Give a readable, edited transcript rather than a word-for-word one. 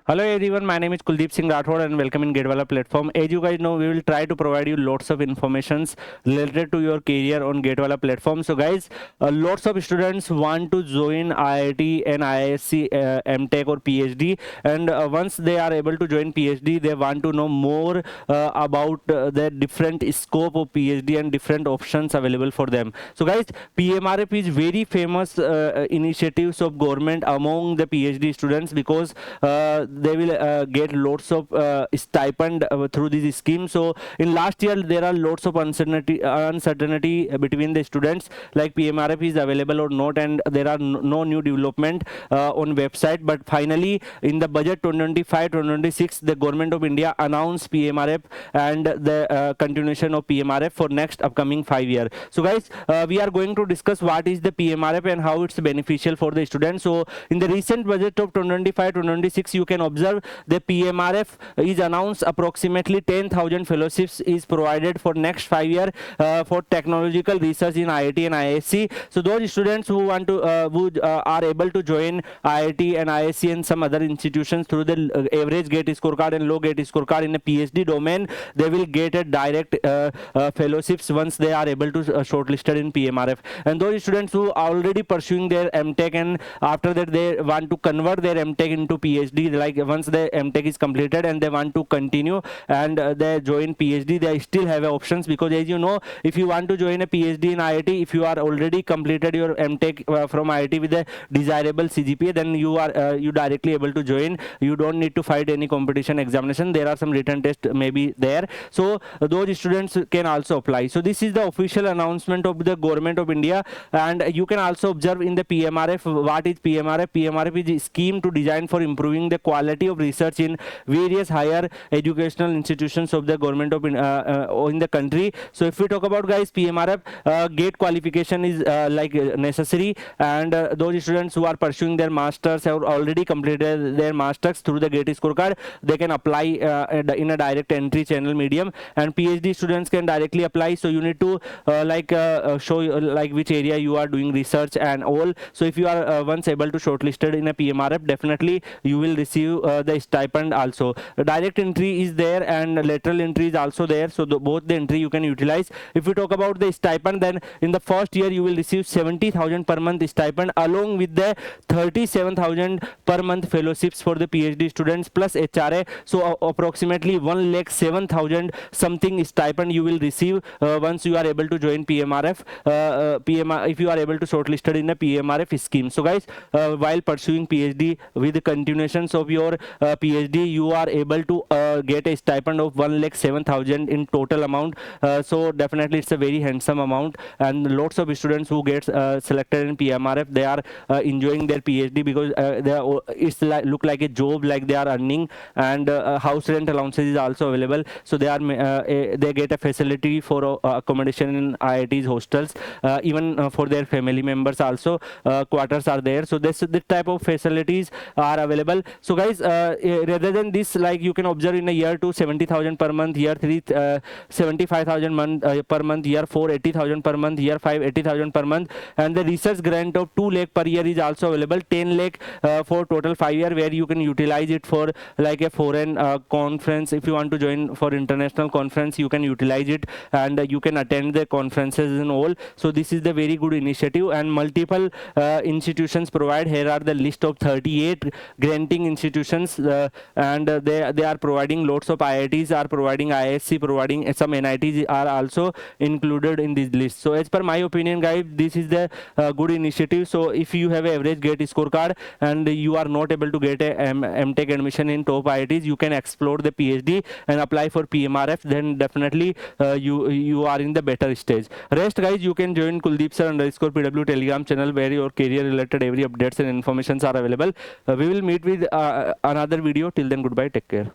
Hello everyone, my name is Kuldeep Singh Rathod and welcome in GateWala platform. As you guys know, we will try to provide you lots of informations related to your career on GateWala platform. So guys, lots of students want to join IIT and IISc MTech or PhD, and once they are able to join PhD, they want to know more about the different scope of PhD and different options available for them. So guys, PMRF is very famous initiatives of government among the PhD students because they will get lots of stipend through this scheme. So in last year there are lots of uncertainty between the students, like PMRF is available or not, and there are no new development on website. But finally in the budget 2025-2026 the government of India announced PMRF and the continuation of PMRF for next upcoming 5 years. So guys, we are going to discuss what is the PMRF and how it's beneficial for the students. So in the recent budget of 2025-2026 you can observe the PMRF is announced approximately 10,000 fellowships is provided for next 5 years for technological research in IIT and IISc. So those students who want to are able to join IIT and IISc and some other institutions through the average GATE scorecard and low GATE scorecard in a PhD domain, they will get a direct fellowships once they are able to shortlisted in PMRF. And those students who are already pursuing their MTech and after that they want to convert their MTech into PhD, like once the MTech is completed and they want to continue and they join PhD, they still have options, because as you know, if you want to join a PhD in IIT, if you are already completed your MTech from IIT with a desirable CGPA, then you are you directly able to join. You don't need to fight any competition examination. There are some written tests maybe there, so those students can also apply. So this is the official announcement of the government of India, and you can also observe in the PMRF. What is PMRF? PMRF is a scheme to design for improving the quality of research in various higher educational institutions of the government of in the country. So if we talk about, guys, PMRF, GATE qualification is like necessary, and those students who are pursuing their masters have already completed their masters through the GATE scorecard, they can apply in a direct entry channel medium, and PhD students can directly apply. So you need to show like which area you are doing research and all. So if you are once able to shortlisted in a PMRF, definitely you will receive the stipend also. Direct entry is there and lateral entry is also there, so both the entry you can utilize. If we talk about the stipend, then in the first year you will receive 70,000 per month stipend along with the 37,000 per month fellowships for the PhD students plus HRA. So approximately 1,07,000 something stipend you will receive once you are able to join PMRF. If you are able to shortlisted in a PMRF scheme. So guys, while pursuing PhD with continuations of your PhD, you are able to get a stipend of 1,07,000 in total amount. So definitely it's a very handsome amount, and lots of students who get selected in PMRF, they are enjoying their PhD because it's look like a job, like they are earning, and house rent allowances is also available. So they are they get a facility for accommodation in IIT's hostels, even for their family members also quarters are there. So this type of facilities are available. So guys, rather than this, like you can observe in a year 2 70,000 per month, year 3 75,000 per month, year 4 80,000 per month, year 5 80,000 per month, and the research grant of 2 lakh per year is also available. 10 lakh for total 5 year, where you can utilize it for like a foreign conference. If you want to join for international conference, you can utilize it and you can attend the conferences and all. So this is the very good initiative, and multiple institutions provide. Here are the list of 38 granting institutions, and they are providing. Lots of IITs are providing, IISc providing, some NITs are also included in this list. So as per my opinion, guys, this is the good initiative. So if you have an average GATE scorecard and you are not able to get a MTech admission in top IITs, you can explore the PhD and apply for PMRF. Then definitely you are in the better stage. Rest, guys, you can join Kuldeep Sir _ PW Telegram channel, where your career related every updates and informations are available. We will meet with another video. Till then, goodbye, take care.